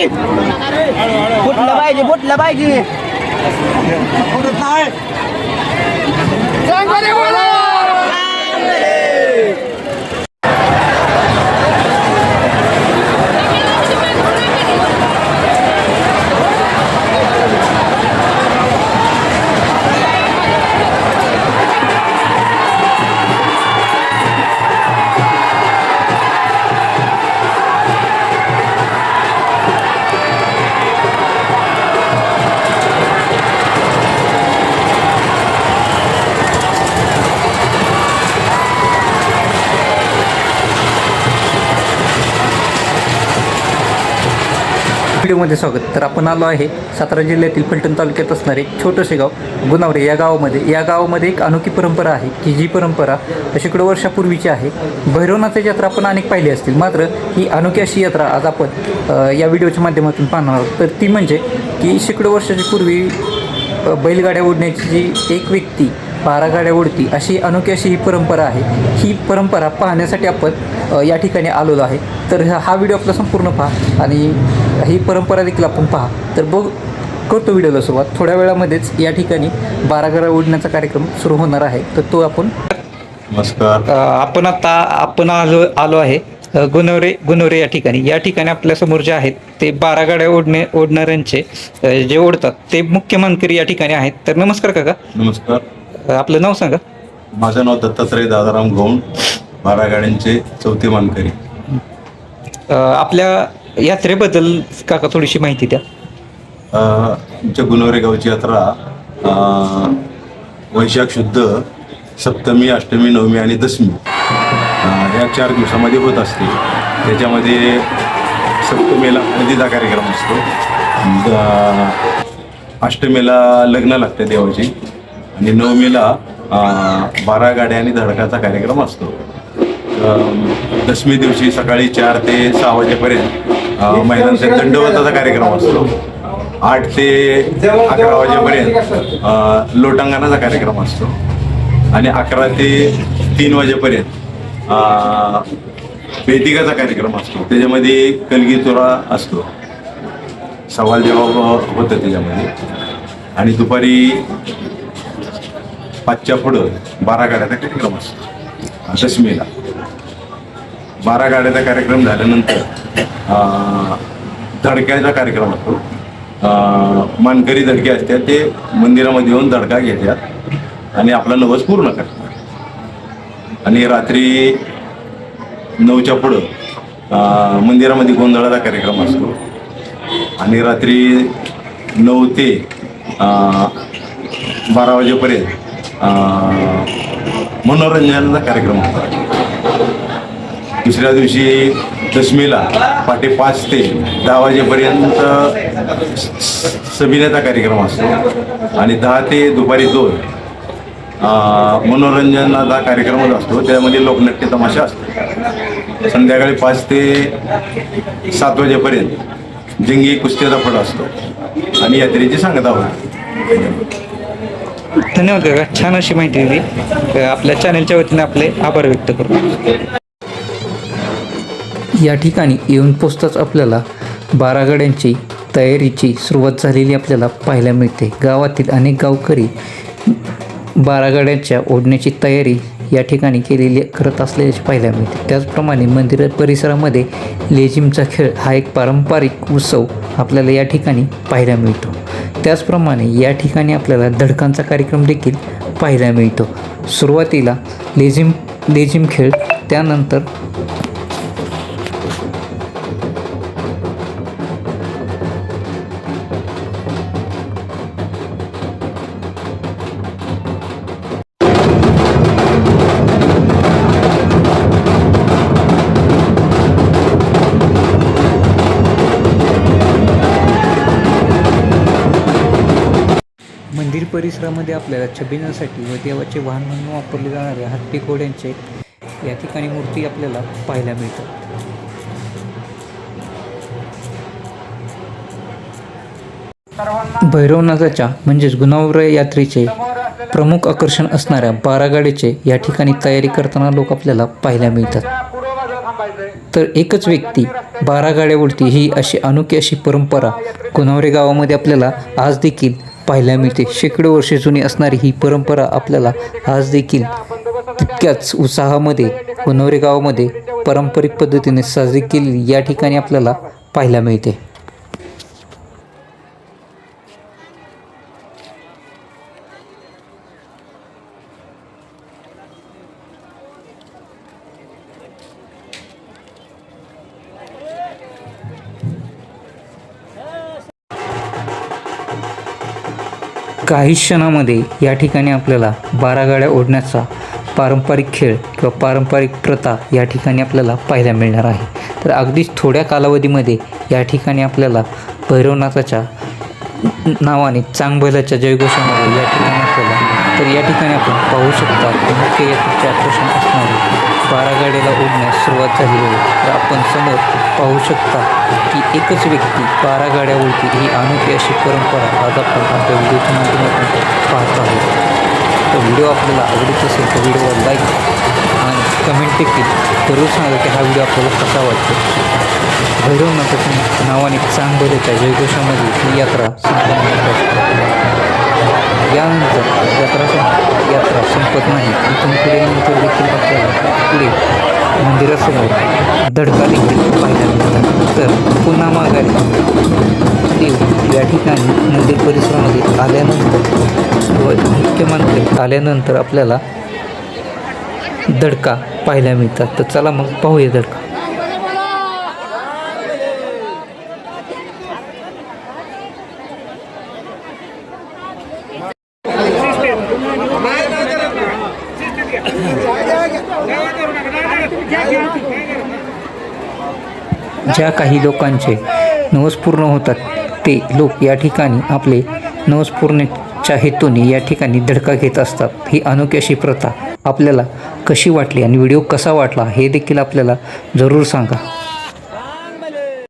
फुटलं पाहिजे फुटलं पाहिजे. व्हिडिओमध्ये स्वागत. तर आपण आलो आहे सातारा जिल्ह्यातील फलटण तालुक्यात असणारे छोटंसे गाव गुणावरे या गावामध्ये एक अनोखी परंपरा आहे की जी परंपरा शेकडो वर्षापूर्वीची आहे. भैरवनाथाची यात्रा आपण अनेक पाहिली असतील, मात्र ही अनोखी अशी यात्रा आज आपण या व्हिडिओच्या माध्यमातून पाहणार आहोत. तर ती म्हणजे की शेकडो वर्षाच्या पूर्वी बैलगाड्या ओढण्याची जी एक व्यक्ती 12 गाड्या ओढती अशी अनोखी अशी ही परंपरा आहे. ही परंपरा पाहण्यासाठी आपण या ठिकाणी आलेलो आहे. तर हा व्हिडिओ आपला संपूर्ण पहा आणि ही परंपरा देखील आपण पहा. तर करतो व्हिडिओला सुरुवात. थोड्या वेळामध्येच या ठिकाणी 12 गाड्या ओढण्याचा कार्यक्रम सुरू होणार आहे. तर तो आपण नमस्कार. आपण आलो आहे गुणवरे या ठिकाणी आपल्यासमोर जे आहेत ते 12 गाड्या ओढणाऱ्यांचे जे ओढतात ते मुख्य मानकरी या ठिकाणी आहेत. तर नमस्कार काका. नमस्कार. आपलं नाव सांगा. माझं नाव दत्तात्रय दादाराम गौंड, 12 गाड्यांचे चौथे मानकरी. आपल्या यात्रेबद्दल काका थोडीशी माहिती द्या. आमच्या गुणवरे गावची यात्रा वैशाख शुद्ध सप्तमी, अष्टमी, नवमी आणि दशमी या 4 दिवसामध्ये होत असते. त्याच्यामध्ये सप्तमीला हळदीचा कार्यक्रम असतो, अष्टमीला लग्न लागते देवाची आणि नवमीला 12 गाड्या आणि धडकाचा कार्यक्रम असतो. दशमी दिवशी सकाळी 4 ते 6 वाजेपर्यंत महिलांचा दंडवताचा कार्यक्रम असतो. 8 ते 11 वाजेपर्यंत लोटांगणाचा कार्यक्रम असतो आणि 11 ते 3 वाजेपर्यंत वेदिकाचा कार्यक्रम असतो. त्याच्यामध्ये कलगी चोरा असतो, सवाल जवाब होतं त्याच्यामध्ये. आणि दुपारी 5च्या पुढं 12 गाड्याचा कार्यक्रम असतो. दशमीला 12 गाड्याचा कार्यक्रम झाल्यानंतर धडक्याचा कार्यक्रम असतो. मानकरी धडके असतात, ते मंदिरामध्ये येऊन धडका घेतात आणि आपला नवस पूर्ण करतात. आणि रात्री 9च्या पुढं मंदिरामध्ये गोंधळाचा कार्यक्रम असतो आणि रात्री 9 ते 12 वाजेपर्यंत मनोरंजनाचा कार्यक्रम होता. दुसऱ्या दिवशी दशमीला पहाटे 5 ते 10 वाजेपर्यंत सबिनेचा कार्यक्रम असतो आणि 10 ते दुपारी 2 मनोरंजनाचा कार्यक्रमच असतो. त्यामध्ये लोकनाट्य तमाशा असतो. संध्याकाळी 5 ते 7 वाजेपर्यंत जंगी कुस्तीचा फळ असतो आणि यात्रेची सांगता होती. धन्यवाद काका, छान अशी माहिती दिली. आपल्या चॅनलच्या वतीने आपले आभार व्यक्त करतो. या ठिकाणी येऊन पोचताच आपल्याला 12 गाड्यांची तयारीची सुरुवात झालेली आपल्याला पाहायला मिळते. गावातील अनेक गावकरी 12 गाड्यांच्या ओढण्याची तयारी या ठिकाणी करत असल्याचे पाहायला मिळते. त्याचप्रमाणे मंदिर परिसरामध्ये लेझिमचा खेळ हा एक पारंपरिक उत्सव आपल्याला या ठिकाणी पाहायला मिळतो. त्याचप्रमाणे या ठिकाणी आपल्याला धडकांचा कार्यक्रम देखील पाहायला मिळतो. सुरुवातीला लेझिम खेळ, त्यानंतर मंदिर परिसरामध्ये आपल्याला छबिण्यासाठी व देवाचे वाहन म्हणून वापरले जाणारे हत्ती घोड्यांचे या ठिकाणी मूर्ती आपल्याला पाहायला मिळतात. भैरवनाथाच्या म्हणजेच गुणवरे यात्रेचे प्रमुख आकर्षण असणाऱ्या 12 गाड्याचे या ठिकाणी तयारी करताना लोक आपल्याला पाहायला मिळतात. तर एकच व्यक्ती 12 गाड्या उडती ही अशी अनोखी अशी परंपरा गुणवरे गावामध्ये आपल्याला आज देखील पाहायला मिळते. शेकडो वर्षे जुनी असणारी ही परंपरा आपल्याला आज देखील तितक्याच उत्साहामध्ये गुणवरे गावामध्ये पारंपरिक पद्धतीने साजरी केलेली या ठिकाणी आपल्याला पाहायला मिळते. काही क्षणामध्ये या ठिकाणी आपल्याला 12 गाड्या ओढण्याचा पारंपरिक खेळ किंवा पारंपरिक प्रथा या ठिकाणी आपल्याला पाहायला मिळणार आहे. तर अगदीच थोड्या कालावधीमध्ये या ठिकाणी आपल्याला भैरवनाथाच्या नावाने चांगभल्याच्या जयघोषामध्ये या ठिकाणी आपल्याला तर या ठिकाणी आपण पाहू शकता की मुख्य यात्रेचे आकर्षण असणारे 12 गाड्याला ओढण्यास सुरुवात झालेली आहे. तर आपण समोर पाहू शकता की एकच व्यक्ती 12 गाड्या ओढते ही अनोखी अशी परंपरा आज आपण आपल्या व्हिडिओच्या माध्यमातून पाहत आहोत. तर व्हिडिओ आपल्याला आवडत असेल तर व्हिडिओवर लाईक आणि कमेंट देखील जरूर सांगा की हा व्हिडिओ आपल्याला कसा वाटतो. भैरवनाथाच्या नावाने चांगभल्याच्या जयघोषामध्ये ही यात्रा संपन्न होत असते. यानंतर यात्रा संपत नाही. इथून पुढे नंतर देखील आपल्याला पुढे मंदिरासमोर धडका देखील पाहायला मिळतात. तर पुन्हा माघारी देव या ठिकाणी मंदिर परिसरामध्ये आल्यानंतर व मुख्य मंदिर आल्यानंतर आपल्याला धडका पाहायला मिळतात. तर चला मग पाहूया धडका. ज्या काही लोकांचे नवस पूर्ण होतात ते लोक या ठिकाणी आपले नवस पूर्णच्या हेतूने या ठिकाणी धडका घेत असतात. ही अनोखी अशी प्रथा आपल्याला कशी वाटली आणि व्हिडिओ कसा वाटला हे देखील आपल्याला जरूर सांगा.